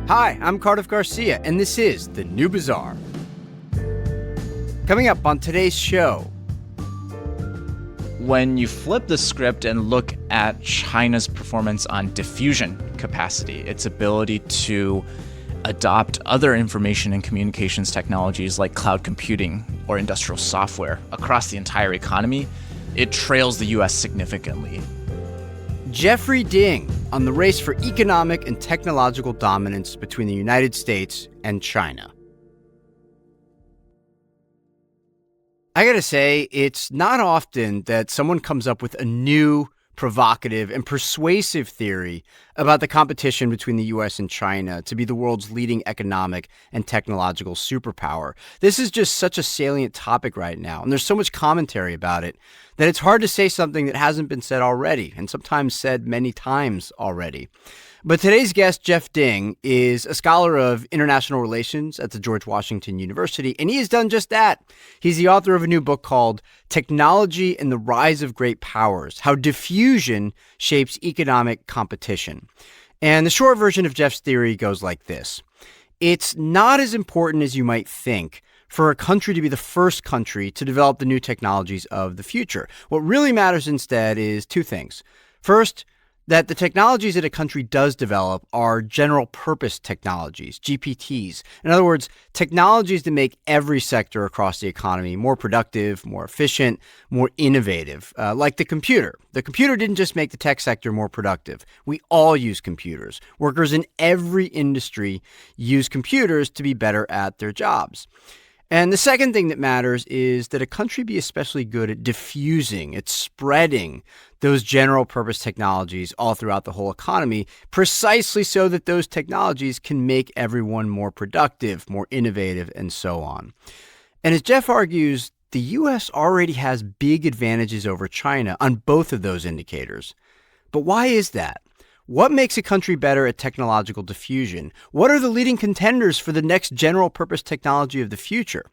Hi, I'm Cardiff Garcia, and this is The New Bazaar. Coming up on today's show. When you flip the script and look at China's performance on diffusion capacity, its ability to adopt other information and communications technologies like cloud computing or industrial software across the entire economy, it trails the U.S. significantly. Jeffrey Ding on the race for economic and technological dominance between the United States and China. I gotta say, it's not often that someone comes up with a new, provocative, and persuasive theory about the competition between the U.S. and China to be the world's leading economic and technological superpower. This is just such a salient topic right now, and there's so much commentary about it that it's hard to say something that hasn't been said already, and sometimes said many times already. But today's guest, Jeff Ding, is a scholar of international relations at the George Washington University, and he has done just that. He's the author of a new book called Technology and the Rise of Great Powers: How Diffusion Shapes Economic Competition. And the short version of Jeff's theory goes like this. It's not as important as you might think for a country to be the first country to develop the new technologies of the future. What really matters instead is two things. First, that the technologies that a country does develop are general purpose technologies, GPTs. In other words, technologies that make every sector across the economy more productive, more efficient, more innovative, like the computer. The computer didn't just make the tech sector more productive. We all use computers. Workers in every industry use computers to be better at their jobs. And the second thing that matters is that a country be especially good at diffusing, at spreading those general purpose technologies all throughout the whole economy, precisely so that those technologies can make everyone more productive, more innovative, and so on. And as Jeff argues, the U.S. already has big advantages over China on both of those indicators. But why is that? What makes a country better at technological diffusion? What are the leading contenders for the next general purpose technology of the future?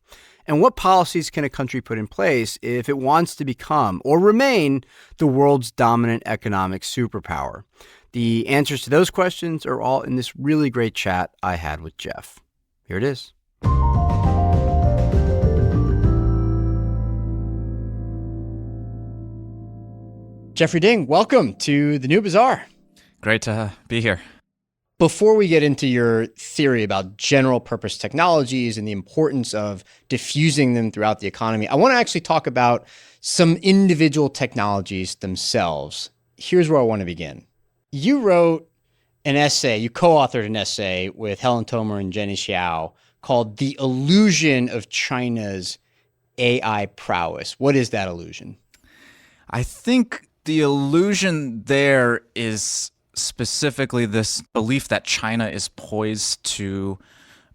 And what policies can a country put in place if it wants to become or remain the world's dominant economic superpower? The answers to those questions are all in this really great chat I had with Jeff. Here it is. Jeffrey Ding, welcome to The New Bazaar. Great to be here. Before we get into your theory about general purpose technologies and the importance of diffusing them throughout the economy, I want to actually talk about some individual technologies themselves. Here's where I want to begin. You wrote an essay, you co-authored an essay with Helen Tomer and Jenny Xiao called The Illusion of China's AI Prowess. What is that illusion? I think the illusion there is specifically this belief that China is poised to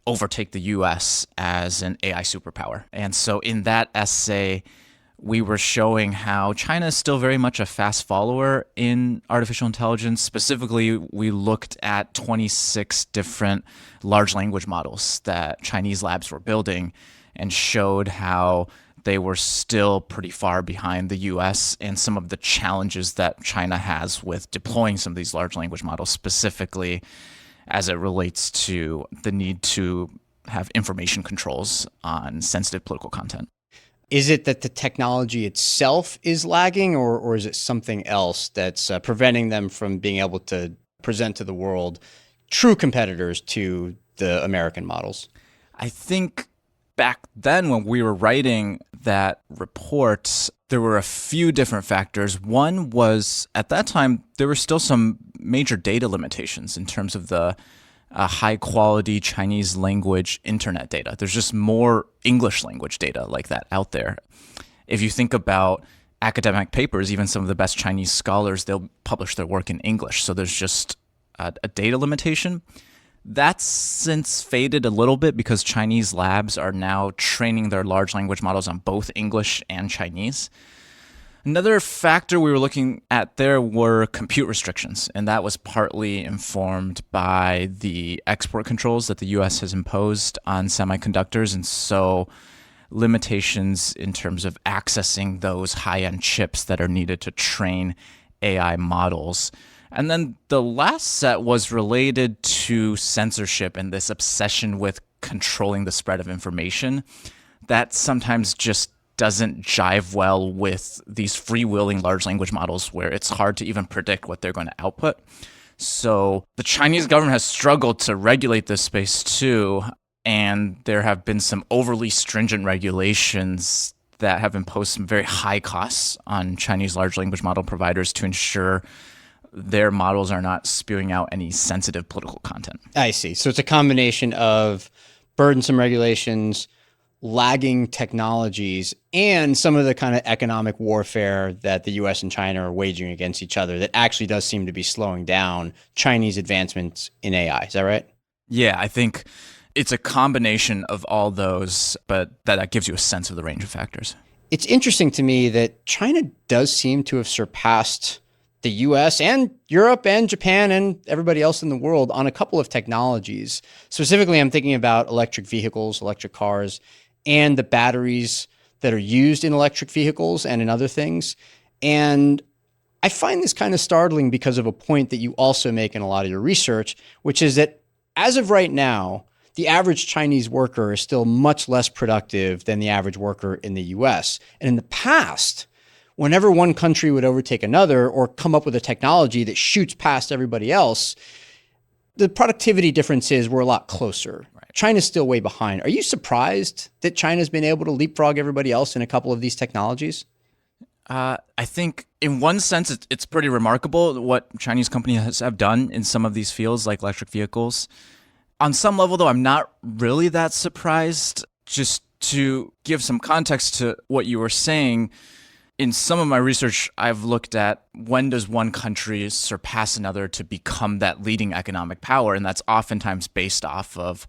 overtake the U.S. as an AI superpower. And so in that essay, we were showing how China is still very much a fast follower in artificial intelligence. Specifically, we looked at 26 different large language models that Chinese labs were building and showed how they were still pretty far behind the U.S. and some of the challenges that China has with deploying some of these large language models, specifically as it relates to the need to have information controls on sensitive political content. Is it that the technology itself is lagging, or is it something else that's preventing them from being able to present to the world true competitors to the American models? I think back then when we were writing that report, there were a few different factors. One was, at that time, there were still some major data limitations in terms of the high-quality Chinese language internet data. There's just more English language data like that out there. If you think about academic papers, even some of the best Chinese scholars, they'll publish their work in English. So there's just a data limitation. That's since faded a little bit because Chinese labs are now training their large language models on both English and Chinese. Another factor we were looking at there were compute restrictions, and that was partly informed by the export controls that the U.S. has imposed on semiconductors, and so limitations in terms of accessing those high-end chips that are needed to train AI models. And then the last set was related to censorship and this obsession with controlling the spread of information that sometimes just doesn't jive well with these freewheeling large language models where it's hard to even predict what they're going to output. So the Chinese government has struggled to regulate this space too, and there have been some overly stringent regulations that have imposed some very high costs on Chinese large language model providers to ensure their models are not spewing out any sensitive political content. I see. So it's a combination of burdensome regulations, lagging technologies, and some of the kind of economic warfare that the US and China are waging against each other that actually does seem to be slowing down Chinese advancements in AI. Is that right? Yeah, I think it's a combination of all those, but that gives you a sense of the range of factors. It's interesting to me that China does seem to have surpassed the US and Europe and Japan and everybody else in the world on a couple of technologies. Specifically, I'm thinking about electric vehicles, electric cars, and the batteries that are used in electric vehicles and in other things. And I find this kind of startling because of a point that you also make in a lot of your research, which is that as of right now, the average Chinese worker is still much less productive than the average worker in the US. And in the past, whenever one country would overtake another or come up with a technology that shoots past everybody else, the productivity differences were a lot closer. Right. China's still way behind. Are you surprised that China's been able to leapfrog everybody else in a couple of these technologies? I think in one sense, it's pretty remarkable what Chinese companies have done in some of these fields like electric vehicles. On some level, though, I'm not really that surprised. Just to give some context to what you were saying, in some of my research, I've looked at when does one country surpass another to become that leading economic power, and that's oftentimes based off of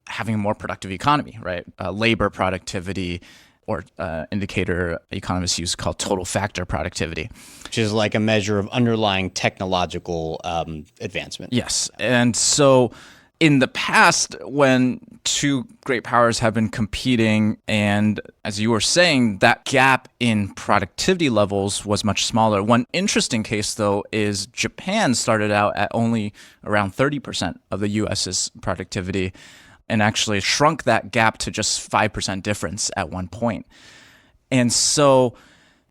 having a more productive economy, right? Labor productivity, or indicator economists use called total factor productivity. Which is like a measure of underlying technological advancement. Yes, and so in the past, when two great powers have been competing, and as you were saying, that gap in productivity levels was much smaller. One interesting case, though, is Japan started out at only around 30% of the US's productivity and actually shrunk that gap to just 5% difference at one point. And so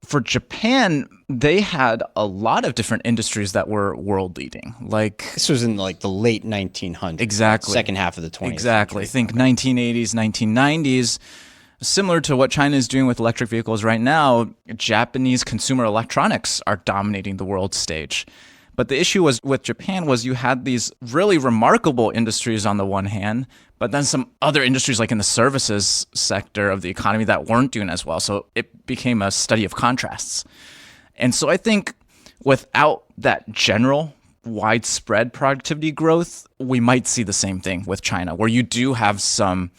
for Japan, they had a lot of different industries that were world leading. Like this was in like the late 1900s. Exactly. Second half of the 20th Exactly. century. Think 1980s, 1990s. Similar to what China is doing with electric vehicles right now, Japanese consumer electronics are dominating the world stage. But the issue was with Japan was you had these really remarkable industries on the one hand, but then some other industries like in the services sector of the economy that weren't doing as well. So it became a study of contrasts. And so I think without that general widespread productivity growth, we might see the same thing with China, where you do have some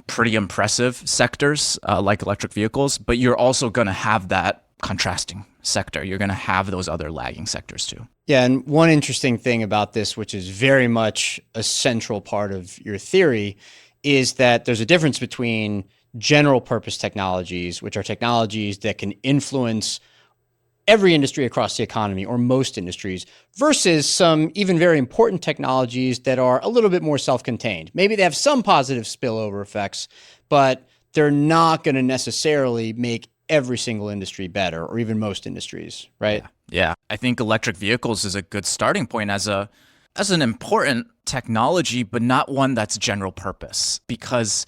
pretty impressive sectors like electric vehicles, but you're also going to have that contrasting sector. You're going to have those other lagging sectors too. Yeah, and one interesting thing about this, which is very much a central part of your theory, is that there's a difference between general purpose technologies, which are technologies that can influence every industry across the economy or most industries, versus some even very important technologies that are a little bit more self-contained. Maybe they have some positive spillover effects, but they're not going to necessarily make every single industry better, or even most industries, right? Yeah. I think electric vehicles is a good starting point as an important technology, but not one that's general purpose, because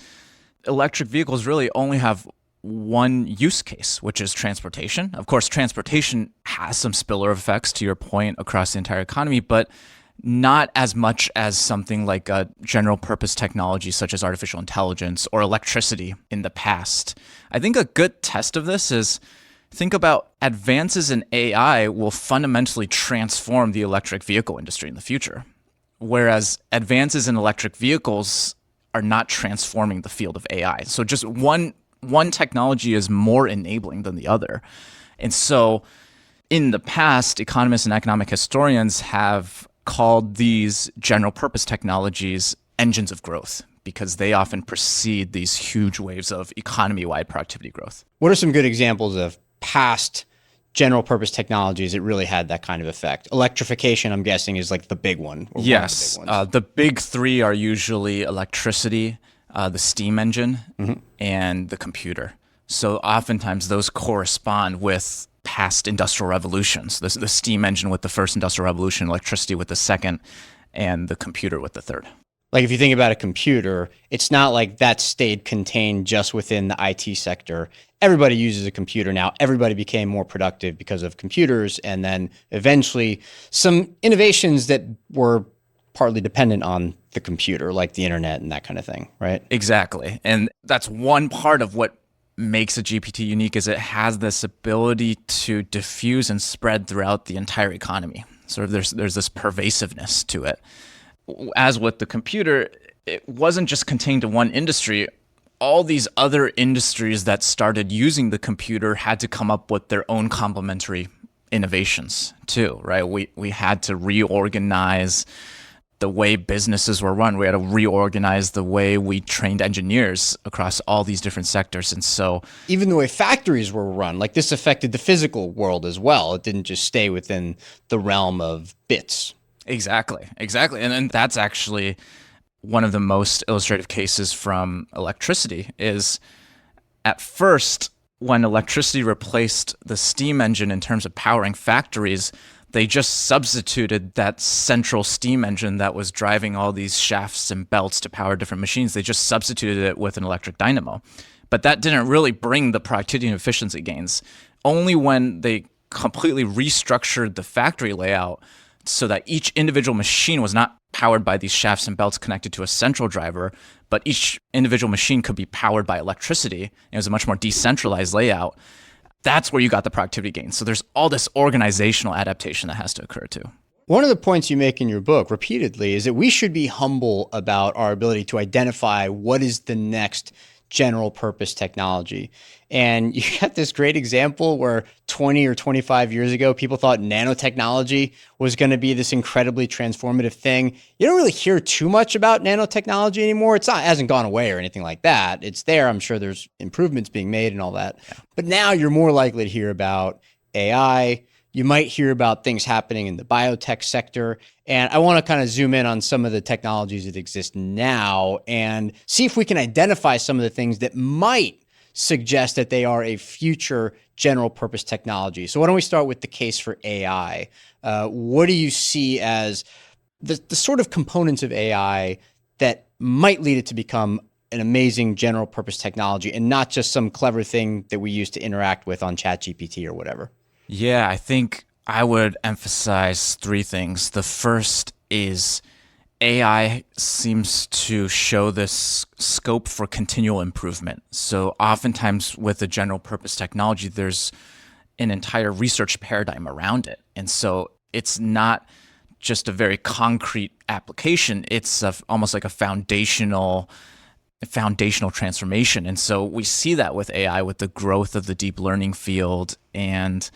electric vehicles really only have one use case, which is transportation. Of course, transportation has some spillover effects, to your point, across the entire economy, but not as much as something like a general purpose technology such as artificial intelligence or electricity in the past. I think a good test of this is think about advances in AI will fundamentally transform the electric vehicle industry in the future, whereas advances in electric vehicles are not transforming the field of AI. So just one technology is more enabling than the other. And so in the past, economists and economic historians have called these general purpose technologies engines of growth because they often precede these huge waves of economy-wide productivity growth. What are some good examples of past general purpose technologies, it really had that kind of effect. Electrification, I'm guessing, is like the big one. Or Yes. one of the big ones. The big three are usually electricity, the steam engine, and the computer. So oftentimes those correspond with past industrial revolutions. The steam engine with the first industrial revolution, electricity with the second, and the computer with the third. Like if you think about a computer, it's not like that stayed contained just within the IT sector. Everybody uses a computer now. Everybody became more productive because of computers. And then eventually some innovations that were partly dependent on the computer, like the internet and that kind of thing, right? Exactly. And that's one part of what makes a GPT unique is it has this ability to diffuse and spread throughout the entire economy. Sort of there's this pervasiveness to it. As with the computer, it wasn't just contained to one industry. All these other industries that started using the computer had to come up with their own complementary innovations too, right? We had to reorganize the way businesses were run. We had to reorganize the way we trained engineers across all these different sectors. And so even the way factories were run, like this affected the physical world as well. It didn't just stay within the realm of bits. Exactly. And that's actually one of the most illustrative cases from electricity is at first, when electricity replaced the steam engine in terms of powering factories, they just substituted that central steam engine that was driving all these shafts and belts to power different machines. They just substituted it with an electric dynamo. But that didn't really bring the productivity and efficiency gains. Only when they completely restructured the factory layout so that each individual machine was not powered by these shafts and belts connected to a central driver, but each individual machine could be powered by electricity. It was a much more decentralized layout. That's where you got the productivity gains. So there's all this organizational adaptation that has to occur too. One of the points you make in your book repeatedly is that we should be humble about our ability to identify what is the next general purpose technology. And you got this great example where 20 or 25 years ago, people thought nanotechnology was going to be this incredibly transformative thing. You don't really hear too much about nanotechnology anymore. It hasn't gone away or anything like that. It's there. I'm sure there's improvements being made and all that. Yeah. But now you're more likely to hear about AI. You might hear about things happening in the biotech sector. And I want to kind of zoom in on some of the technologies that exist now and see if we can identify some of the things that might suggest that they are a future general purpose technology. So why don't we start with the case for AI? What do you see as the sort of components of AI that might lead it to become an amazing general purpose technology and not just some clever thing that we use to interact with on ChatGPT or whatever? Yeah, I think I would emphasize three things. The first is AI seems to show this scope for continual improvement. So oftentimes with a general purpose technology, there's an entire research paradigm around it. And so it's not just a very concrete application. It's almost like a foundational transformation. And so we see that with AI, with the growth of the deep learning field and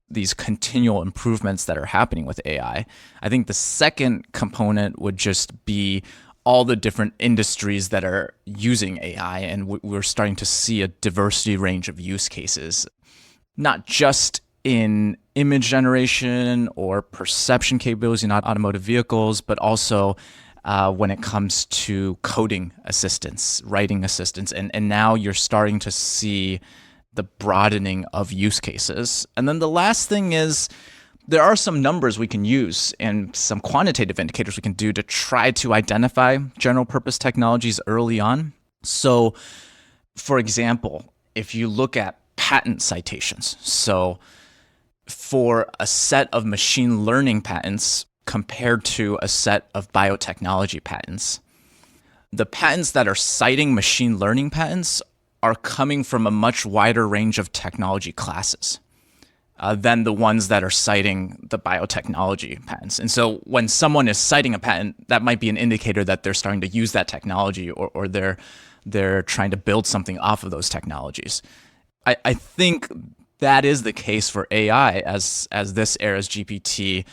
these continual improvements that are happening with AI. I think the second component would just be all the different industries that are using AI, and we're starting to see a diversity range of use cases, not just in image generation or perception capabilities in automotive vehicles, but also when it comes to coding assistance, writing assistance, and now you're starting to see the broadening of use cases. And then the last thing is there are some numbers we can use and some quantitative indicators we can do to try to identify general purpose technologies early on. So, for example, if you look at patent citations, so for a set of machine learning patents compared to a set of biotechnology patents, the patents that are citing machine learning patents are coming from a much wider range of technology classes than the ones that are citing the biotechnology patents. And so when someone is citing a patent, that might be an indicator that they're starting to use that technology or they're trying to build something off of those technologies. I think that is the case for AI as this era's GPT.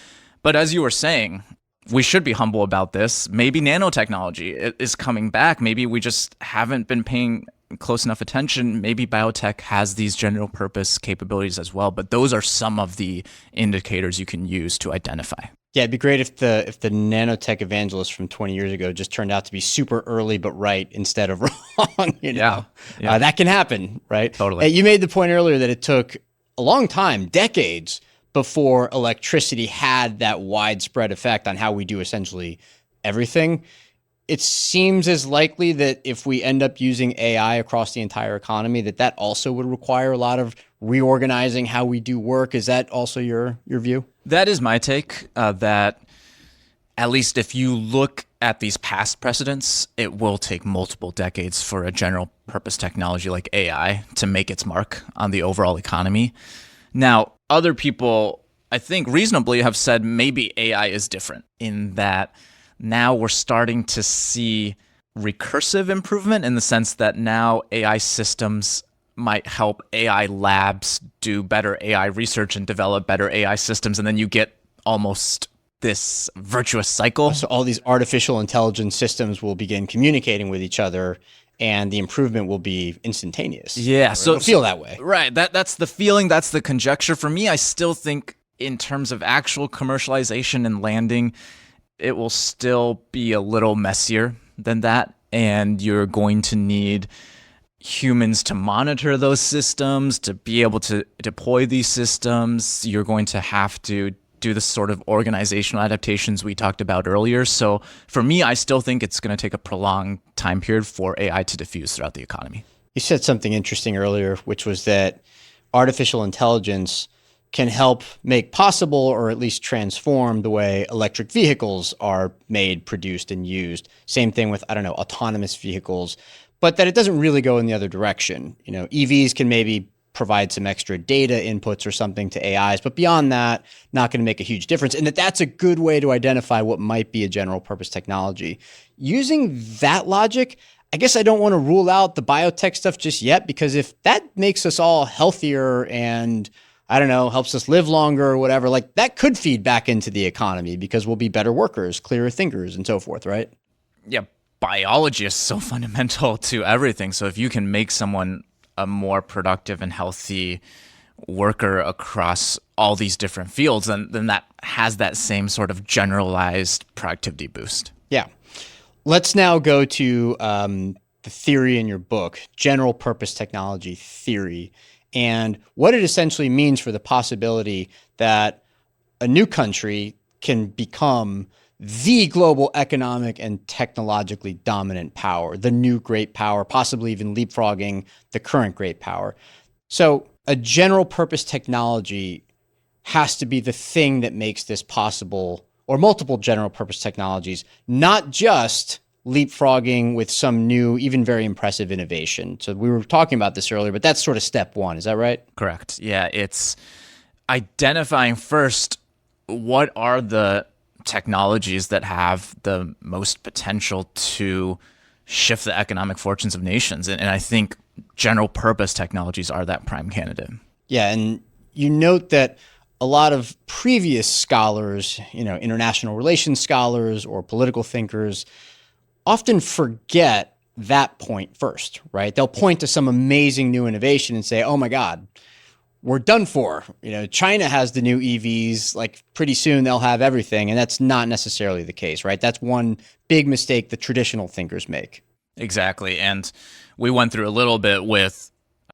But as you were saying, we should be humble about this. Maybe nanotechnology is coming back. Maybe we just haven't been paying close enough attention, maybe biotech has these general purpose capabilities as well. But those are some of the indicators you can use to identify. Yeah, it'd be great if the nanotech evangelists from 20 years ago just turned out to be super early but right instead of wrong. Yeah. That can happen, right? Totally. You made the point earlier that it took a long time, decades, before electricity had that widespread effect on how we do essentially everything. It seems as likely that if we end up using AI across the entire economy, that also would require a lot of reorganizing how we do work. Is that also your view? That is my take, that at least if you look at these past precedents, it will take multiple decades for a general purpose technology like AI to make its mark on the overall economy. Now, other people, I think reasonably, have said maybe AI is different in that now we're starting to see recursive improvement in the sense that now AI systems might help AI labs do better AI research and develop better AI systems. And then you get almost this virtuous cycle. So all these artificial intelligence systems will begin communicating with each other and the improvement will be instantaneous. Yeah. So it'll feel that way. Right. That's the feeling. That's the conjecture. For me, I still think in terms of actual commercialization and landing, it will still be a little messier than that. And you're going to need humans to monitor those systems, to be able to deploy these systems. You're going to have to do the sort of organizational adaptations we talked about earlier. So for me, I still think it's going to take a prolonged time period for AI to diffuse throughout the economy. You said something interesting earlier, which was that artificial intelligence can help make possible or at least transform the way electric vehicles are made, produced, and used. Same thing with, autonomous vehicles, but that it doesn't really go in the other direction. EVs can maybe provide some extra data inputs or something to AIs, but beyond that, not going to make a huge difference. And that's a good way to identify what might be a general purpose technology. Using that logic, I guess I don't want to rule out the biotech stuff just yet, because if that makes us all healthier and helps us live longer or whatever, like that could feed back into the economy because we'll be better workers, clearer thinkers, and so forth, right? Yeah, biology is so fundamental to everything. So if you can make someone a more productive and healthy worker across all these different fields, then that has that same sort of generalized productivity boost. Yeah. Let's now go to the theory in your book, general purpose technology theory, and what it essentially means for the possibility that a new country can become the global economic and technologically dominant power, the new great power, possibly even leapfrogging the current great power. So a general purpose technology has to be the thing that makes this possible, or multiple general purpose technologies, not just leapfrogging with some new, even very impressive innovation. So we were talking about this earlier, but that's sort of step one. Is that right? Correct. Yeah, it's identifying first what are the technologies that have the most potential to shift the economic fortunes of nations. And I think general purpose technologies are that prime candidate. Yeah, and you note that a lot of previous scholars, international relations scholars or political thinkers, often forget that point first, right? They'll point to some amazing new innovation and say, oh my God, we're done for. China has the new EVs, like pretty soon they'll have everything. And that's not necessarily the case, right? That's one big mistake the traditional thinkers make. Exactly. And we went through a little bit with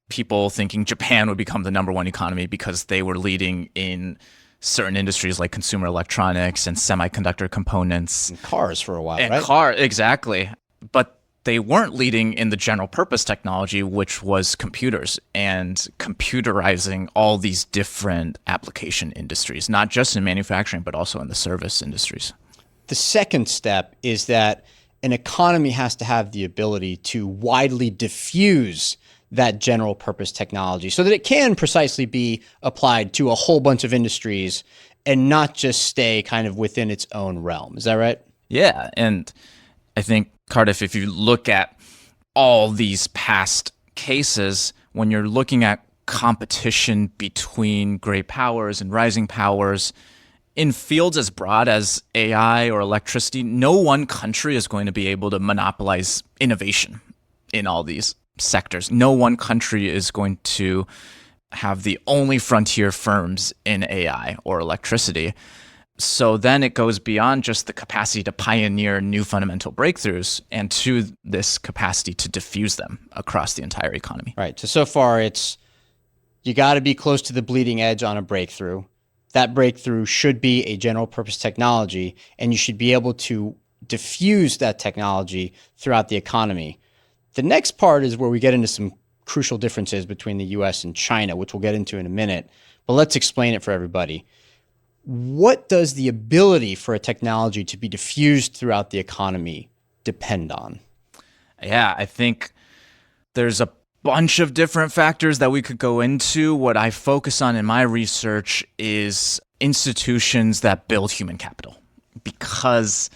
people thinking Japan would become the number one economy because they were leading in certain industries like consumer electronics and semiconductor components. And cars for a while, and right? Exactly. But they weren't leading in the general purpose technology, which was computers and computerizing all these different application industries, not just in manufacturing, but also in the service industries. The second step is that an economy has to have the ability to widely diffuse that general purpose technology so that it can precisely be applied to a whole bunch of industries and not just stay kind of within its own realm. Is that right? Yeah. And I think, Cardiff, if you look at all these past cases, when you're looking at competition between great powers and rising powers, in fields as broad as AI or electricity, no one country is going to be able to monopolize innovation in all these. sectors. No one country is going to have the only frontier firms in AI or electricity. So then it goes beyond just the capacity to pioneer new fundamental breakthroughs and to this capacity to diffuse them across the entire economy. Right. So far it's you got to be close to the bleeding edge on a breakthrough. That breakthrough should be a general purpose technology, and you should be able to diffuse that technology throughout the economy. The next part is where we get into some crucial differences between the US and China, which we'll get into in a minute, but let's explain it for everybody. What does the ability for a technology to be diffused throughout the economy depend on? Yeah, I think there's a bunch of different factors that we could go into. What I focus on in my research is institutions that build human capital, because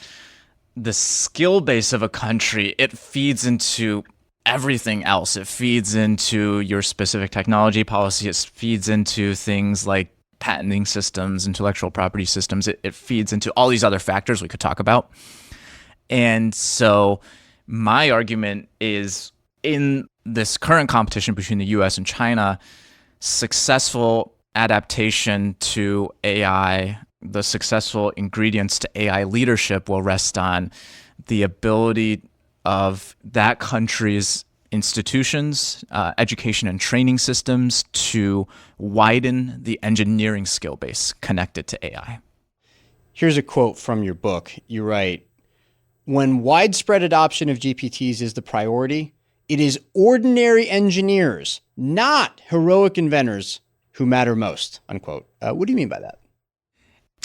the skill base of a country, it feeds into everything else. It feeds into your specific technology policy. It feeds into things like patenting systems, intellectual property systems. It feeds into all these other factors we could talk about. And so my argument is, in this current competition between the US and China, successful adaptation to AI, the successful ingredients to AI leadership will rest on the ability of that country's institutions, education and training systems to widen the engineering skill base connected to AI. Here's a quote from your book. You write, "When widespread adoption of GPTs is the priority, it is ordinary engineers, not heroic inventors, who matter most," unquote. What do you mean by that?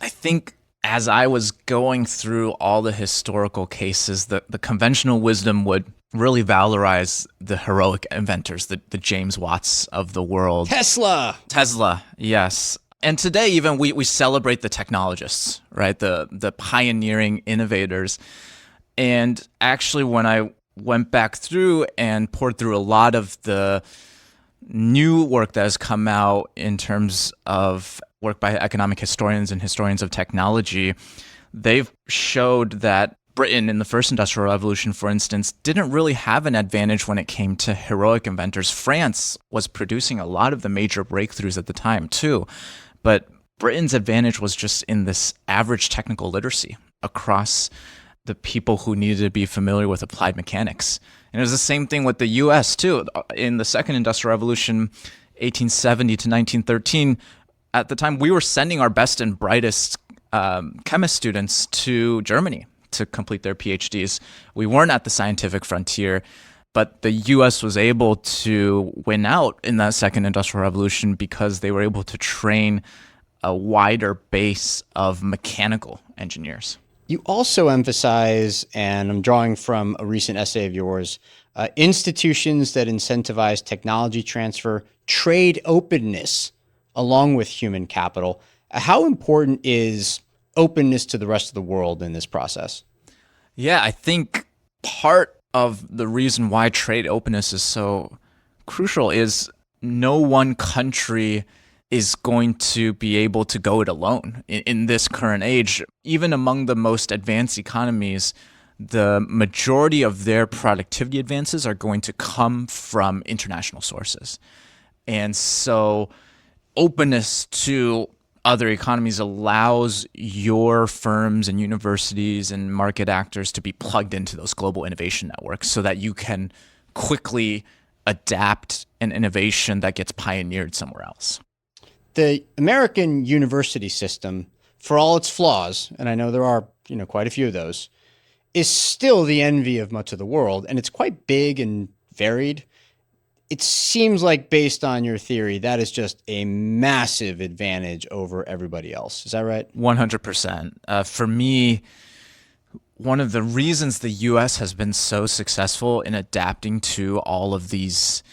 I think as I was going through all the historical cases, the conventional wisdom would really valorize the heroic inventors, the James Watts of the world. Tesla, yes. And today even we celebrate the technologists, right? The pioneering innovators. And actually when I went back through and poured through a lot of the new work that has come out in terms of work by economic historians and historians of technology, they've showed that Britain in the first industrial revolution, for instance, didn't really have an advantage when it came to heroic inventors. France was producing a lot of the major breakthroughs at the time too, but Britain's advantage was just in this average technical literacy across the people who needed to be familiar with applied mechanics. And it was the same thing with the US too. In the second industrial revolution, 1870 to 1913, at the time we were sending our best and brightest chemist students to Germany to complete their PhDs. We weren't at the scientific frontier, but the US was able to win out in that second industrial revolution because they were able to train a wider base of mechanical engineers. You also emphasize, and I'm drawing from a recent essay of yours, institutions that incentivize technology transfer, trade openness, along with human capital. How important is openness to the rest of the world in this process? Yeah, I think part of the reason why trade openness is so crucial is no one country is going to be able to go it alone in this current age. Even among the most advanced economies, the majority of their productivity advances are going to come from international sources. And so openness to other economies allows your firms and universities and market actors to be plugged into those global innovation networks so that you can quickly adapt an innovation that gets pioneered somewhere else. The American university system, for all its flaws, and I know there are, quite a few of those, is still the envy of much of the world, and it's quite big and varied. It seems like, based on your theory, that is just a massive advantage over everybody else. Is that right? 100%. For me, one of the reasons the U.S. has been so successful in adapting to all of these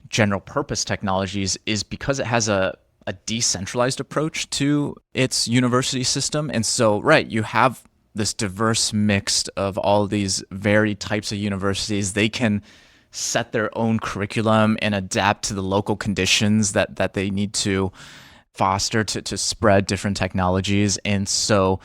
general purpose technologies is because it has a decentralized approach to its university system. And so, right, you have this diverse mix of all these varied types of universities. They can set their own curriculum and adapt to the local conditions that they need to foster to spread different technologies. And so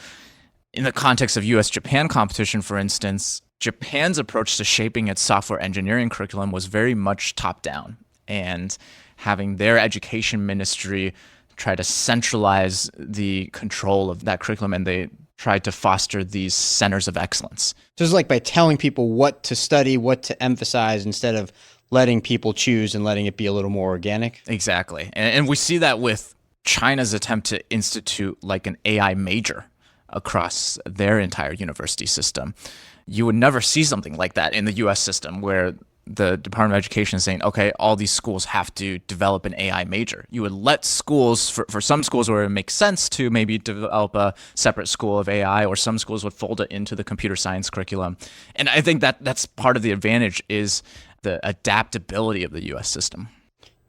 in the context of US-Japan competition, for instance, Japan's approach to shaping its software engineering curriculum was very much top-down, and having their education ministry try to centralize the control of that curriculum, and they tried to foster these centers of excellence. So it's like by telling people what to study, what to emphasize, instead of letting people choose and letting it be a little more organic. Exactly. And we see that with China's attempt to institute like an AI major across their entire university system. You would never see something like that in the US system, where the Department of Education is saying, okay, all these schools have to develop an AI major. You would let schools, for some schools where it makes sense to maybe develop a separate school of AI, or some schools would fold it into the computer science curriculum. And I think that that's part of the advantage, is the adaptability of the US system.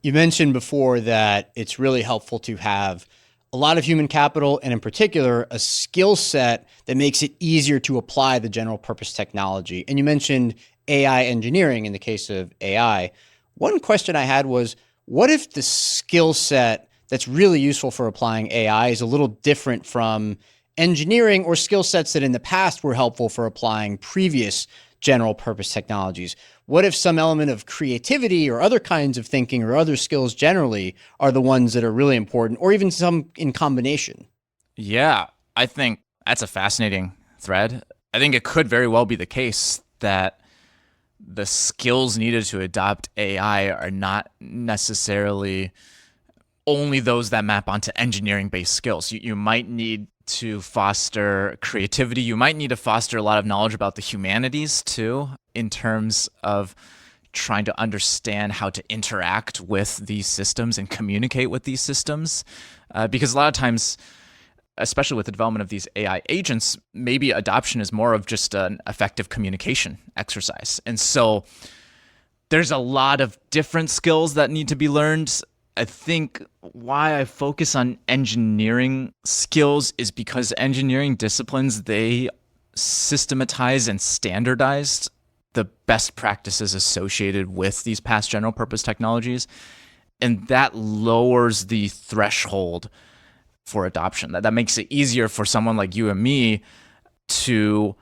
You mentioned before that it's really helpful to have a lot of human capital, and in particular, a skill set that makes it easier to apply the general purpose technology. And you mentioned AI engineering in the case of AI. One question I had was, what if the skill set that's really useful for applying AI is a little different from engineering, or skill sets that in the past were helpful for applying previous general purpose technologies? What if some element of creativity or other kinds of thinking or other skills generally are the ones that are really important, or even some in combination? Yeah, I think that's a fascinating thread. I think it could very well be the case that the skills needed to adopt AI are not necessarily only those that map onto engineering-based skills. You might need to foster creativity. You might need to foster a lot of knowledge about the humanities too, in terms of trying to understand how to interact with these systems and communicate with these systems. Because a lot of times, especially with the development of these AI agents, maybe adoption is more of just an effective communication exercise. And so there's a lot of different skills that need to be learned. I think why I focus on engineering skills is because engineering disciplines, they systematize and standardize the best practices associated with these past general purpose technologies. And that lowers the threshold for adoption. That makes it easier for someone like you and me to,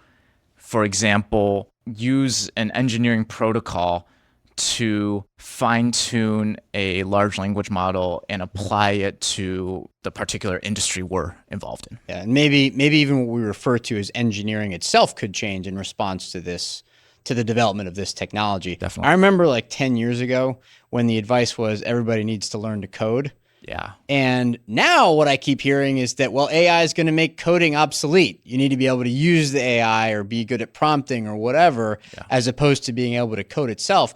for example, use an engineering protocol to fine-tune a large language model and apply it to the particular industry we're involved in. Yeah, and maybe even what we refer to as engineering itself could change in response to this, to the development of this technology. Definitely. I remember like 10 years ago when the advice was everybody needs to learn to code. Yeah. And now what I keep hearing is that, well, AI is going to make coding obsolete. You need to be able to use the AI or be good at prompting or whatever, as opposed to being able to code itself.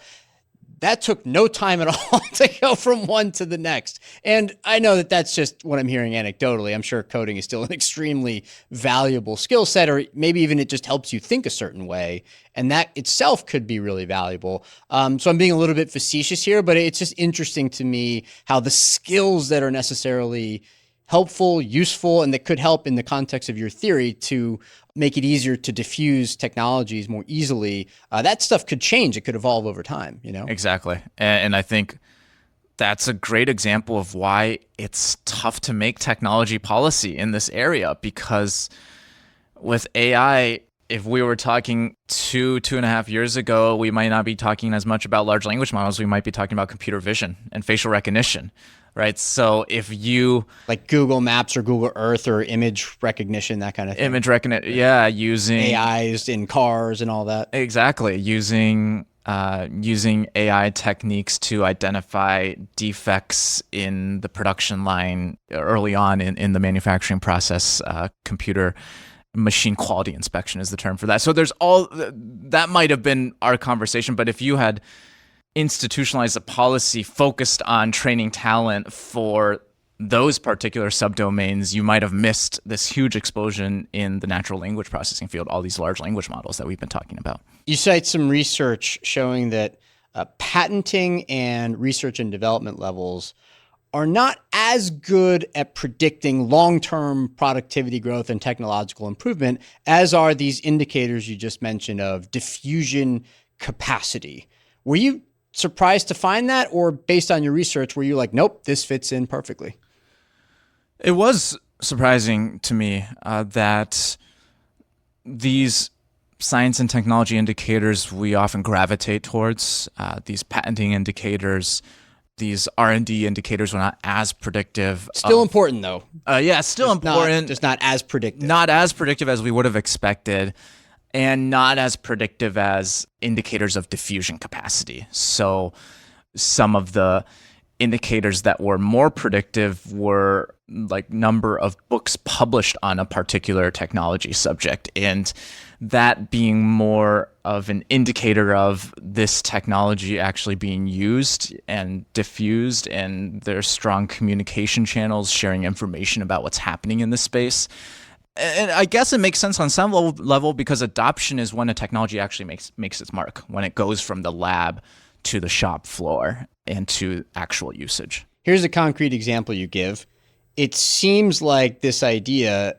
That took no time at all to go from one to the next. And I know that that's just what I'm hearing anecdotally. I'm sure coding is still an extremely valuable skill set, or maybe even it just helps you think a certain way. And that itself could be really valuable. So I'm being a little bit facetious here, but it's just interesting to me how the skills that are necessarily helpful, useful, and that could help in the context of your theory to make it easier to diffuse technologies more easily, that stuff could change. It could evolve over time, you know? Exactly. And I think that's a great example of why it's tough to make technology policy in this area, because with AI, if we were talking 2.5 years ago, we might not be talking as much about large language models. We might be talking about computer vision and facial recognition. Right. So if you like Google Maps or Google Earth or image recognition, that kind of thing. Image recognition. Yeah. Using AIs in cars and all that. Exactly. Using AI techniques to identify defects in the production line early on in the manufacturing process. Computer machine quality inspection is the term for that. So there's all that might have been our conversation. But if you had institutionalize a policy focused on training talent for those particular subdomains, you might have missed this huge explosion in the natural language processing field, all these large language models that we've been talking about. You cite some research showing that patenting and research and development levels are not as good at predicting long-term productivity growth and technological improvement as are these indicators you just mentioned of diffusion capacity. Were you surprised to find that, or based on your research, were you like, nope, this fits in perfectly? It was surprising to me that these science and technology indicators we often gravitate towards. These patenting indicators, these R&D indicators were not as predictive. Still important, though. Yeah, still important. Just not as predictive. Not as predictive as we would have expected, and not as predictive as indicators of diffusion capacity. So some of the indicators that were more predictive were like number of books published on a particular technology subject, and that being more of an indicator of this technology actually being used and diffused, and there's strong communication channels sharing information about what's happening in this space. And I guess it makes sense on some level because adoption is when a technology actually makes its mark, when it goes from the lab to the shop floor and to actual usage. Here's a concrete example you give. It seems like this idea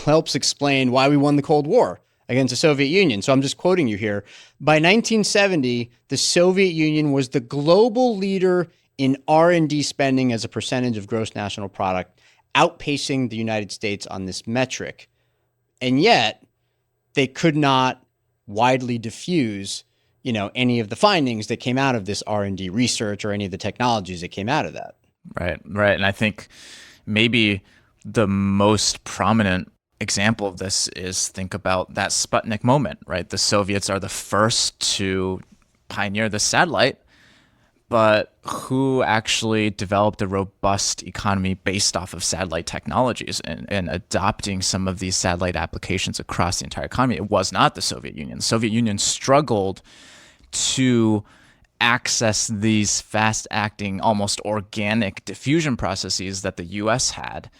helps explain why we won the Cold War against the Soviet Union. So I'm just quoting you here. By 1970, the Soviet Union was the global leader in R&D spending as a percentage of gross national product, outpacing the United States on this metric. And yet, they could not widely diffuse any of the findings that came out of this R&D research or any of the technologies that came out of that. Right. And I think maybe the most prominent example of this is think about that Sputnik moment, right? The Soviets are the first to pioneer the satellite, but who actually developed a robust economy based off of satellite technologies and adopting some of these satellite applications across the entire economy? It was not the Soviet Union. The Soviet Union struggled to access these fast-acting, almost organic diffusion processes that the U.S. had,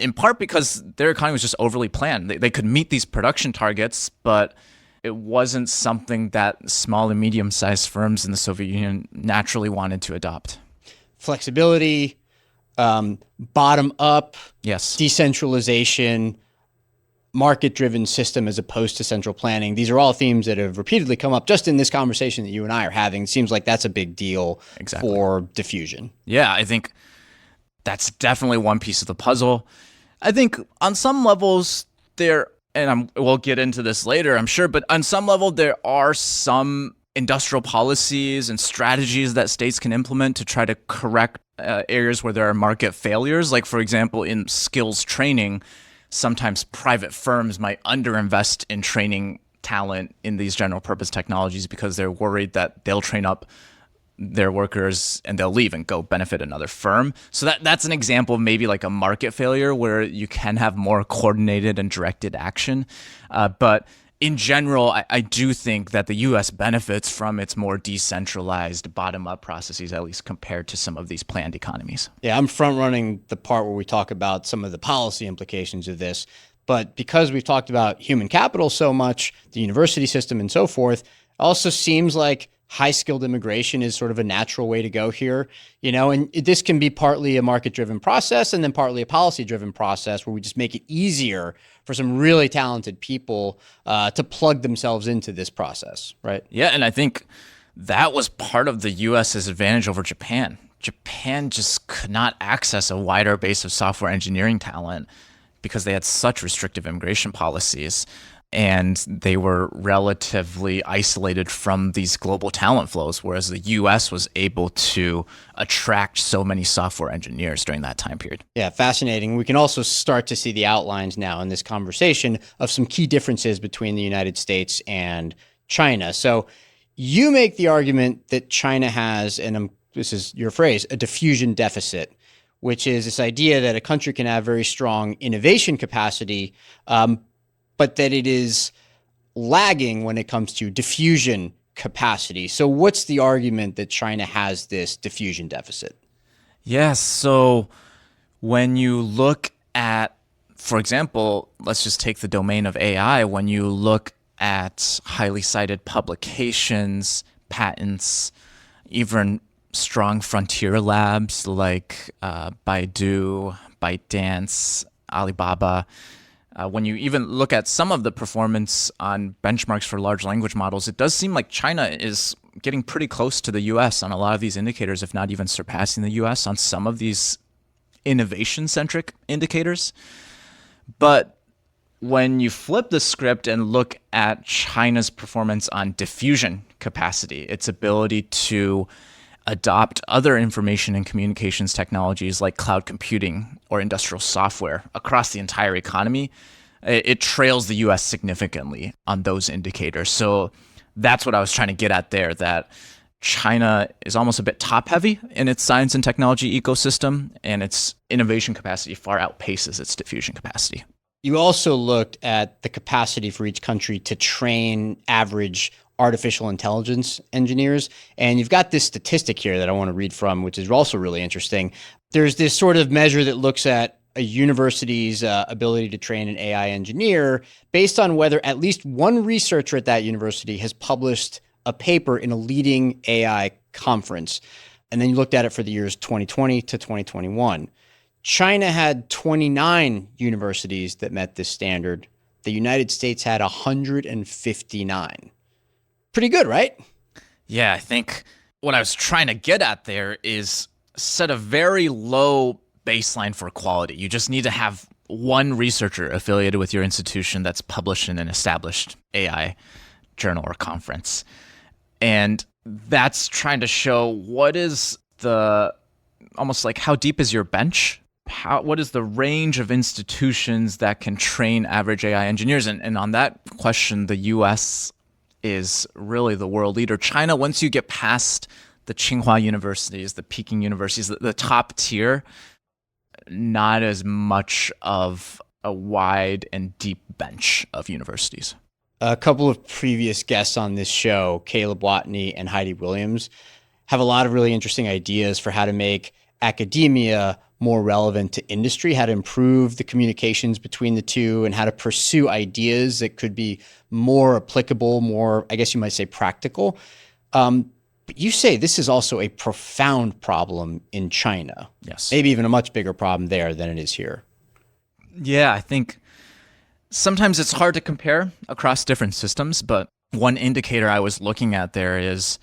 in part because their economy was just overly planned. They could meet these production targets, but it wasn't something that small and medium-sized firms in the Soviet Union naturally wanted to adopt. Flexibility, bottom-up, yes, decentralization, market-driven system as opposed to central planning. These are all themes that have repeatedly come up just in this conversation that you and I are having. It seems like that's a big deal for diffusion. Yeah, I think that's definitely one piece of the puzzle. I think on some levels we'll get into this later, I'm sure, but on some level there are some industrial policies and strategies that states can implement to try to correct areas where there are market failures. Like, for example, in skills training, sometimes private firms might underinvest in training talent in these general purpose technologies because they're worried that they'll train up their workers and they'll leave and go benefit another firm. So that's an example of maybe like a market failure where you can have more coordinated and directed action. But in general, I do think that the U.S. benefits from its more decentralized bottom-up processes, at least compared to some of these planned economies. Yeah, I'm front-running the part where we talk about some of the policy implications of this. But because we've talked about human capital so much, the university system and so forth, it also seems like high-skilled immigration is sort of a natural way to go here, and this can be partly a market-driven process and then partly a policy-driven process where we just make it easier for some really talented people to plug themselves into this process, right? Yeah, and I think that was part of the U.S.'s advantage over Japan. Japan just could not access a wider base of software engineering talent because they had such restrictive immigration policies. And they were relatively isolated from these global talent flows, whereas the U.S. was able to attract so many software engineers during that time period. Yeah, fascinating. We can also start to see the outlines now in this conversation of some key differences between the United States and China. So you make the argument that China has, and this is your phrase, a diffusion deficit, which is this idea that a country can have very strong innovation capacity, but that it is lagging when it comes to diffusion capacity. So what's the argument that China has this diffusion deficit? Yes. So when you look at, for example, let's just take the domain of AI. When you look at highly cited publications, patents, even strong frontier labs like Baidu, ByteDance, Alibaba, when you even look at some of the performance on benchmarks for large language models, it does seem like China is getting pretty close to the U.S. on a lot of these indicators, if not even surpassing the U.S. on some of these innovation-centric indicators. But when you flip the script and look at China's performance on diffusion capacity, its ability to adopt other information and communications technologies like cloud computing or industrial software across the entire economy, it trails the US significantly on those indicators. So that's what I was trying to get at there, that China is almost a bit top heavy in its science and technology ecosystem, and its innovation capacity far outpaces its diffusion capacity. You also looked at the capacity for each country to train average artificial intelligence engineers. And you've got this statistic here that I want to read from, which is also really interesting. There's this sort of measure that looks at a university's ability to train an AI engineer based on whether at least one researcher at that university has published a paper in a leading AI conference. And then you looked at it for the years 2020 to 2021. China had 29 universities that met this standard. The United States had 159. Pretty good, right? Yeah, I think what I was trying to get at there is set a very low baseline for quality. You just need to have one researcher affiliated with your institution that's published in an established AI journal or conference. And that's trying to show what is the, almost like how deep is your bench? What is the range of institutions that can train average AI engineers? And on that question, the US is really the world leader. China, once you get past the Tsinghua universities, the Peking universities, the top tier, not as much of a wide and deep bench of universities. A couple of previous guests on this show, Caleb Watney and Heidi Williams, have a lot of really interesting ideas for how to make academia more relevant to industry, how to improve the communications between the two, and how to pursue ideas that could be more applicable, more, I guess you might say, practical. But you say this is also a profound problem in China. Yes. Maybe even a much bigger problem there than it is here. Yeah, I think sometimes it's hard to compare across different systems, but one indicator I was looking at there is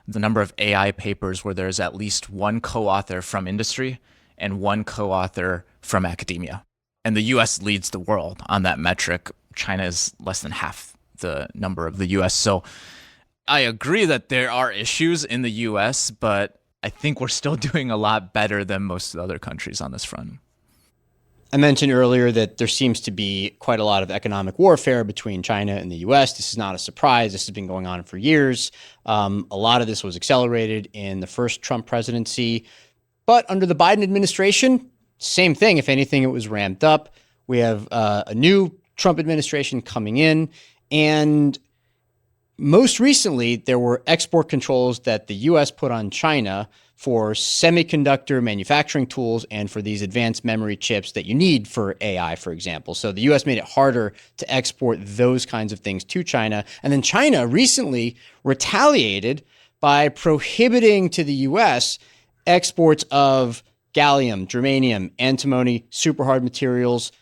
the number of AI papers where there's at least one co-author from industry and one co-author from academia. And the US leads the world on that metric. China is less than half the number of the US. So I agree that there are issues in the US, but I think we're still doing a lot better than most other countries on this front. I mentioned earlier that there seems to be quite a lot of economic warfare between China and the US. This is not a surprise. This has been going on for years. A lot of this was accelerated in the first Trump presidency. But under the Biden administration, same thing. If anything, it was ramped up. We have a new Trump administration coming in. And most recently, there were export controls that the US put on China for semiconductor manufacturing tools and for these advanced memory chips that you need for AI, for example. So the US made it harder to export those kinds of things to China. And then China recently retaliated by prohibiting to the US exports of gallium, germanium, antimony, super hard materials.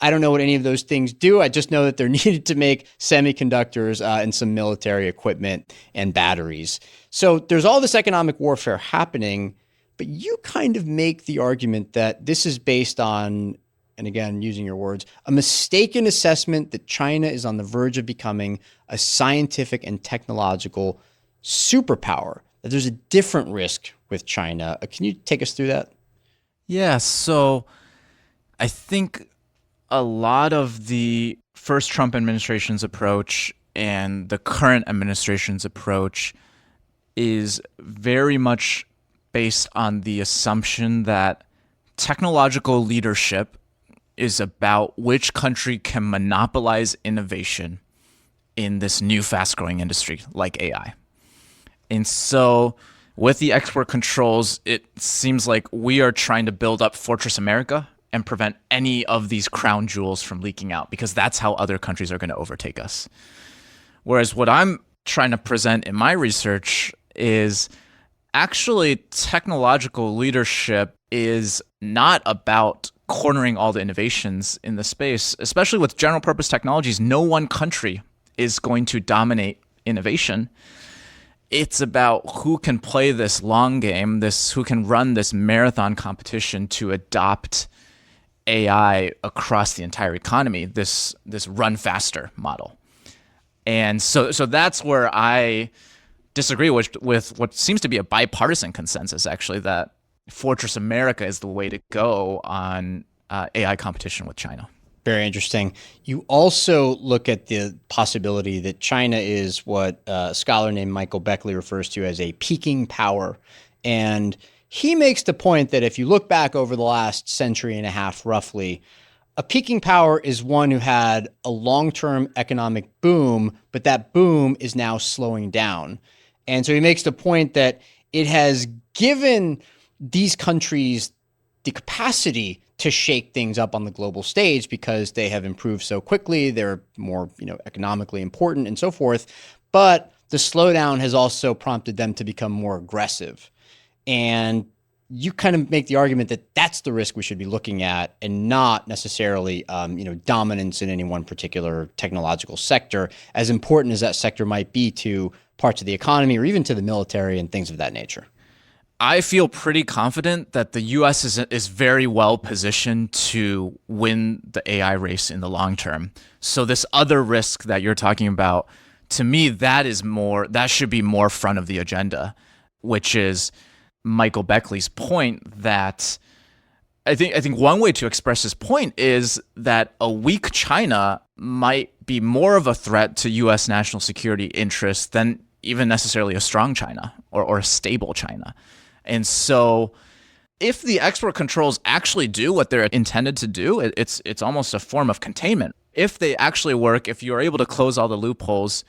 I don't know what any of those things do. I just know that they're needed to make semiconductors and some military equipment and batteries. So there's all this economic warfare happening, but you kind of make the argument that this is based on, and again, using your words, a mistaken assessment that China is on the verge of becoming a scientific and technological superpower, that there's a different risk with China. Can you take us through that? Yeah, so I think a lot of the first Trump administration's approach and the current administration's approach is very much based on the assumption that technological leadership is about which country can monopolize innovation in this new fast-growing industry like AI. And so with the export controls, it seems like we are trying to build up Fortress America and prevent any of these crown jewels from leaking out, because that's how other countries are going to overtake us. Whereas what I'm trying to present in my research is actually technological leadership is not about cornering all the innovations in the space, especially with general purpose technologies. No one country is going to dominate innovation. It's about who can play this long game, who can run this marathon competition to adopt AI across the entire economy, this run faster model. And so that's where I disagree with what seems to be a bipartisan consensus, actually, that Fortress America is the way to go on AI competition with China. Very interesting. You also look at the possibility that China is what a scholar named Michael Beckley refers to as a peaking power. And he makes the point that if you look back over the last century and a half, roughly, a peaking power is one who had a long-term economic boom, but that boom is now slowing down. And so he makes the point that it has given these countries the capacity to shake things up on the global stage because they have improved so quickly, they're more, economically important and so forth. But the slowdown has also prompted them to become more aggressive. And you kind of make the argument that that's the risk we should be looking at, and not necessarily, dominance in any one particular technological sector, as important as that sector might be to parts of the economy or even to the military and things of that nature. I feel pretty confident that the U.S. is very well positioned to win the AI race in the long term. So this other risk that you're talking about, to me, that should be more front of the agenda, which is Michael Beckley's point that I think one way to express his point is that a weak China might be more of a threat to U.S. national security interests than even necessarily a strong China or a stable China. And so if the export controls actually do what they're intended to do, it's almost a form of containment. If they actually work, if you're able to close all the loopholes,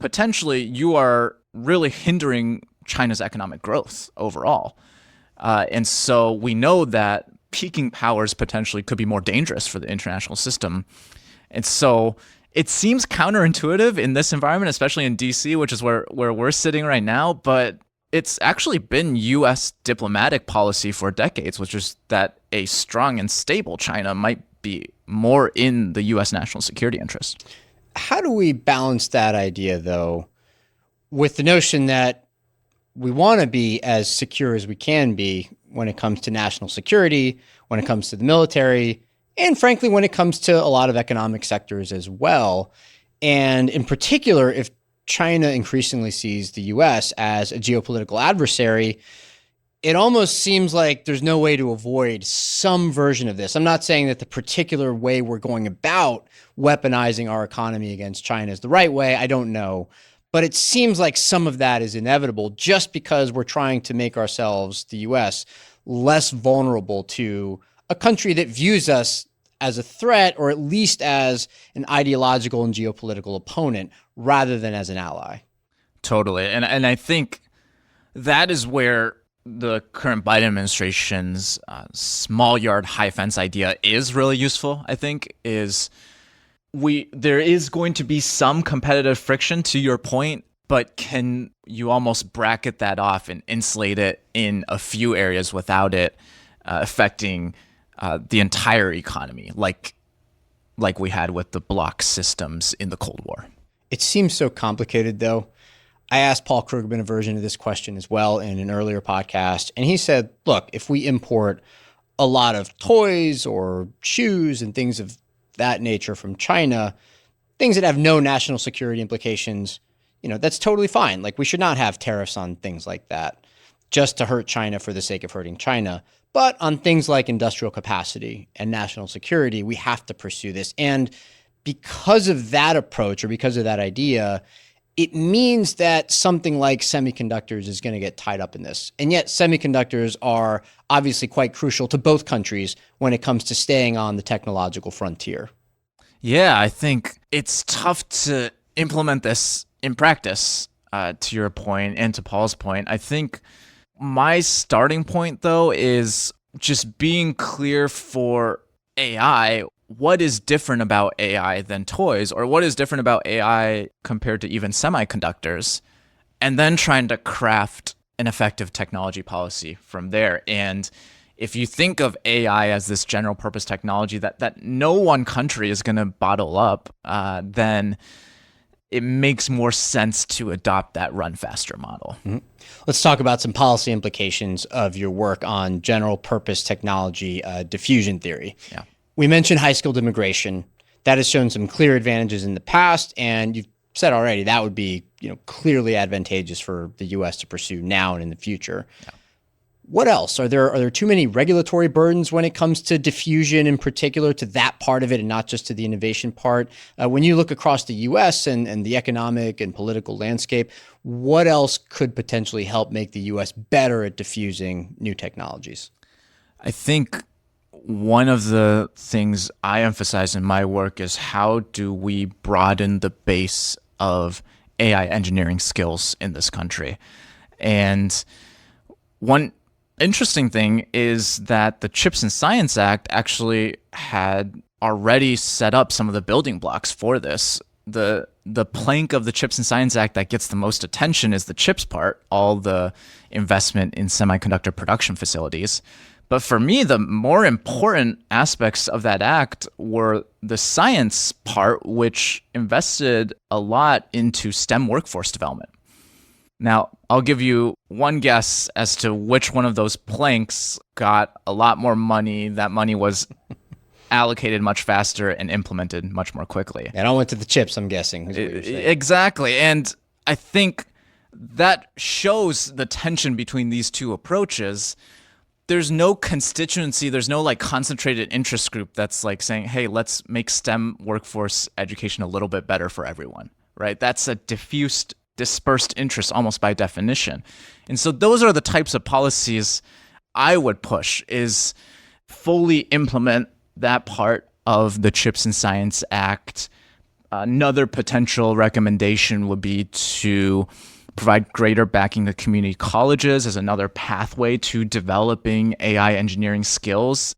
potentially you are really hindering China's economic growth overall. And so we know that peaking powers potentially could be more dangerous for the international system. And so it seems counterintuitive in this environment, especially in DC, which is where we're sitting right now, but it's actually been U.S. diplomatic policy for decades, which is that a strong and stable China might be more in the U.S. national security interest. How do we balance that idea, though, with the notion that we want to be as secure as we can be when it comes to national security, when it comes to the military, and frankly, when it comes to a lot of economic sectors as well? And in particular, if China increasingly sees the U.S. as a geopolitical adversary, it almost seems like there's no way to avoid some version of this. I'm not saying that the particular way we're going about weaponizing our economy against China is the right way. I don't know. But it seems like some of that is inevitable just because we're trying to make ourselves, the U.S., less vulnerable to a country that views us as a threat, or at least as an ideological and geopolitical opponent, rather than as an ally. Totally. And I think that is where the current Biden administration's small yard, high fence idea is really useful, I think, is there is going to be some competitive friction, to your point, but can you almost bracket that off and insulate it in a few areas without it affecting the entire economy, like we had with the block systems in the Cold War? It seems so complicated, though. I asked Paul Krugman a version of this question as well in an earlier podcast, and he said, look, if we import a lot of toys or shoes and things of that nature from China, things that have no national security implications, that's totally fine. Like, we should not have tariffs on things like that just to hurt China for the sake of hurting China. But on things like industrial capacity and national security, we have to pursue this. And because of that approach, or because of that idea, it means that something like semiconductors is going to get tied up in this. And yet semiconductors are obviously quite crucial to both countries when it comes to staying on the technological frontier. Yeah, I think it's tough to implement this in practice, to your point and to Paul's point. I think my starting point, though, is just being clear for AI. What is different about AI than toys, or what is different about AI compared to even semiconductors, and then trying to craft an effective technology policy from there. And if you think of AI as this general purpose technology that no one country is going to bottle up, then it makes more sense to adopt that run faster model. Mm-hmm. Let's talk about some policy implications of your work on general purpose technology diffusion theory. Yeah. We mentioned high skilled immigration. That has shown some clear advantages in the past, and you've said already that would be, clearly advantageous for the U.S. to pursue now and in the future. Yeah. What else? Are there too many regulatory burdens when it comes to diffusion, in particular to that part of it and not just to the innovation part? When you look across the U.S. and the economic and political landscape, what else could potentially help make the U.S. better at diffusing new technologies? I think one of the things I emphasize in my work is how do we broaden the base of AI engineering skills in this country? And one interesting thing is that the Chips and Science Act actually had already set up some of the building blocks for this. The plank of the Chips and Science Act that gets the most attention is the chips part, all the investment in semiconductor production facilities. But for me, the more important aspects of that act were the science part, which invested a lot into STEM workforce development. Now, I'll give you one guess as to which one of those planks got a lot more money. That money was allocated much faster and implemented much more quickly. And I went to the chips, I'm guessing. Exactly. And I think that shows the tension between these two approaches. There's no constituency, there's no like concentrated interest group that's like saying, hey, let's make STEM workforce education a little bit better for everyone, right? That's a diffused, dispersed interest almost by definition. And so those are the types of policies I would push, is fully implement that part of the Chips and Science Act. Another potential recommendation would be to provide greater backing to community colleges as another pathway to developing AI engineering skills.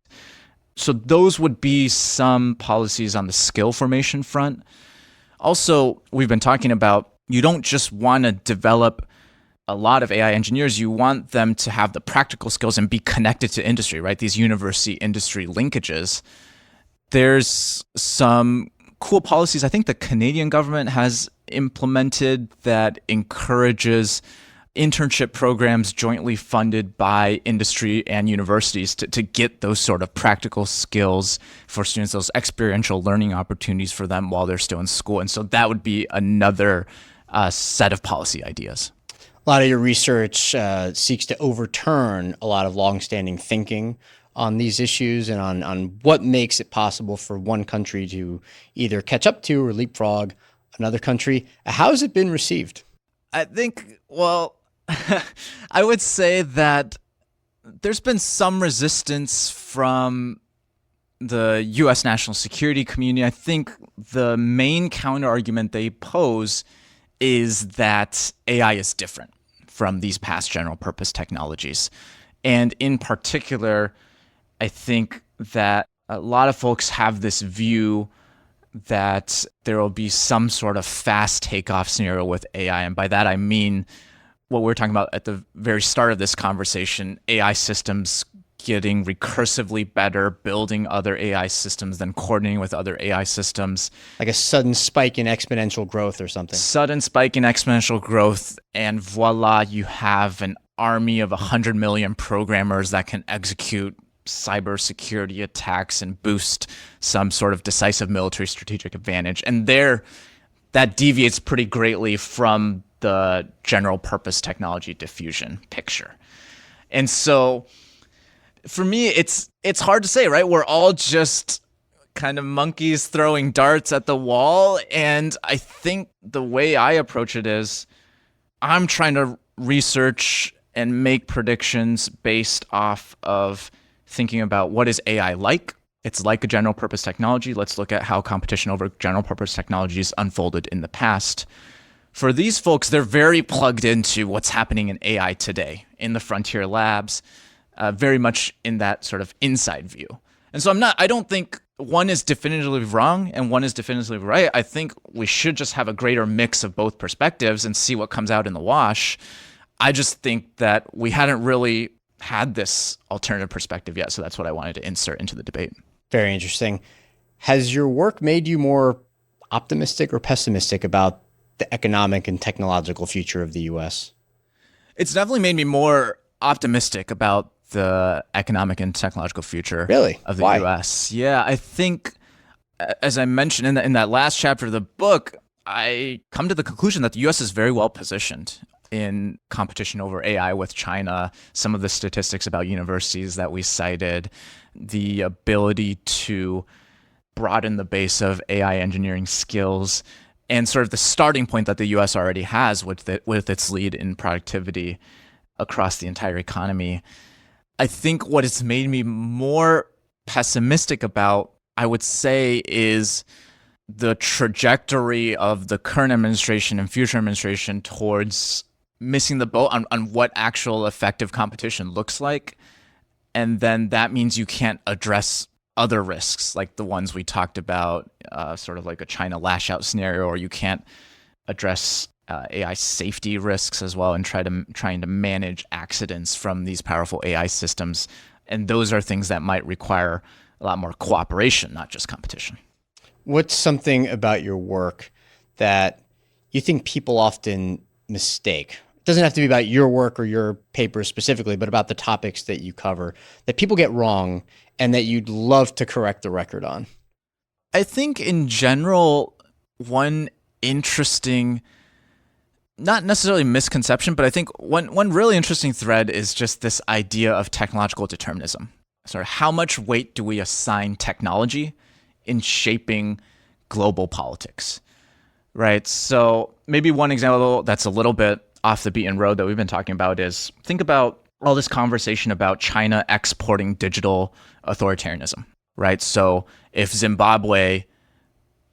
So those would be some policies on the skill formation front. Also, we've been talking about, you don't just want to develop a lot of AI engineers, you want them to have the practical skills and be connected to industry, right? These university industry linkages. There's some cool policies I think the Canadian government has implemented that encourages internship programs jointly funded by industry and universities to get those sort of practical skills for students, those experiential learning opportunities for them while they're still in school. And so that would be another set of policy ideas. A lot of your research seeks to overturn a lot of longstanding thinking on these issues and on what makes it possible for one country to either catch up to or leapfrog another country. How has it been received? I think, well, I would say that there's been some resistance from the U.S. national security community. I think the main counter argument they pose is that AI is different from these past general purpose technologies. And in particular, I think that a lot of folks have this view that there will be some sort of fast takeoff scenario with AI. And by that, I mean what we were talking about at the very start of this conversation, AI systems getting recursively better, building other AI systems, then coordinating with other AI systems. Like a sudden spike in exponential growth or something. Sudden spike in exponential growth, and voila, you have an army of 100 million programmers that can execute cybersecurity attacks and boost some sort of decisive military strategic advantage. And that deviates pretty greatly from the general purpose technology diffusion picture. And so for me, it's hard to say, right? We're all just kind of monkeys throwing darts at the wall. And I think the way I approach it is I'm trying to research and make predictions based off of thinking about what is AI like. It's like a general purpose technology. Let's look at how competition over general purpose technologies unfolded in the past. For these folks, they're very plugged into what's happening in AI today in the frontier labs, very much in that sort of inside view. And so I don't think one is definitively wrong and one is definitively right. I think we should just have a greater mix of both perspectives and see what comes out in the wash. I just think that we hadn't really had this alternative perspective yet. So that's what I wanted to insert into the debate. Very interesting. Has your work made you more optimistic or pessimistic about the economic and technological future of the U.S.? It's definitely made me more optimistic about the economic and technological future Really? of the Why? US. Yeah, I think, as I mentioned in that last chapter of the book, I come to the conclusion that the US is very well positioned in competition over AI with China. Some of the statistics about universities that we cited, the ability to broaden the base of AI engineering skills, and sort of the starting point that the US already has with its lead in productivity across the entire economy. I think what has made me more pessimistic about, I would say, is the trajectory of the current administration and future administration towards missing the boat on what actual effective competition looks like. And then that means you can't address other risks like the ones we talked about, sort of like a China lash out scenario, or you can't address AI safety risks as well and trying to manage accidents from these powerful AI systems. And those are things that might require a lot more cooperation, not just competition. What's something about your work that you think people often mistake? It doesn't have to be about your work or your paper specifically, but about the topics that you cover that people get wrong and that you'd love to correct the record on. I think in general, one interesting, not necessarily misconception, but I think one really interesting thread is just this idea of technological determinism. So how much weight do we assign technology in shaping global politics, right? So maybe one example that's a little bit off the beaten road that we've been talking about is, think about all this conversation about China exporting digital authoritarianism, right? So if Zimbabwe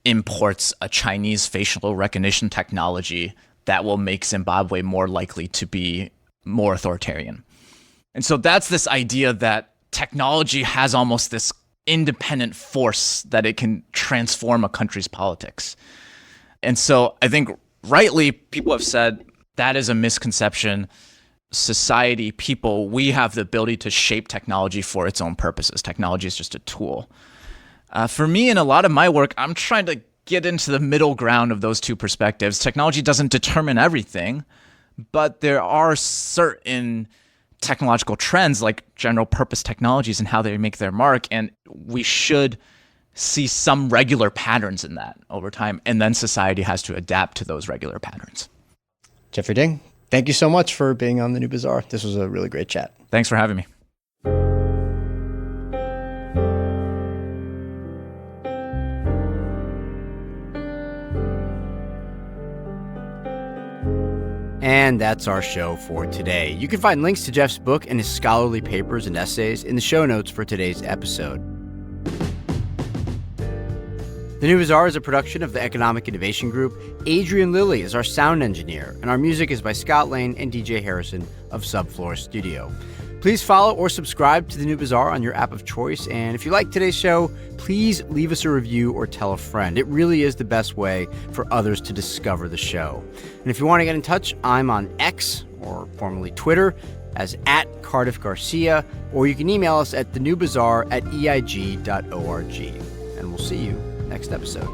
imports a Chinese facial recognition technology, that will make Zimbabwe more likely to be more authoritarian. And so that's this idea that technology has almost this independent force that it can transform a country's politics. And so I think rightly people have said that is a misconception. Society, people, we have the ability to shape technology for its own purposes. Technology is just a tool. For me, in a lot of my work, I'm trying to get into the middle ground of those two perspectives. Technology doesn't determine everything, but there are certain technological trends like general purpose technologies and how they make their mark, and we should see some regular patterns in that over time, and then society has to adapt to those regular patterns. Jeffrey Ding, thank you so much for being on the New Bazaar. This was a really great chat. Thanks for having me. And that's our show for today. You can find links to Jeff's book and his scholarly papers and essays in the show notes for today's episode. The New Bazaar is a production of the Economic Innovation Group. Adrian Lilly is our sound engineer, and our music is by Scott Lane and DJ Harrison of Subfloor Studio. Please follow or subscribe to The New Bazaar on your app of choice, and if you like today's show, please leave us a review or tell a friend. It really is the best way for others to discover the show. And if you want to get in touch, I'm on X, or formerly Twitter, as @CardiffGarcia, or you can email us at thenewbazaar@eig.org. And we'll see you next episode.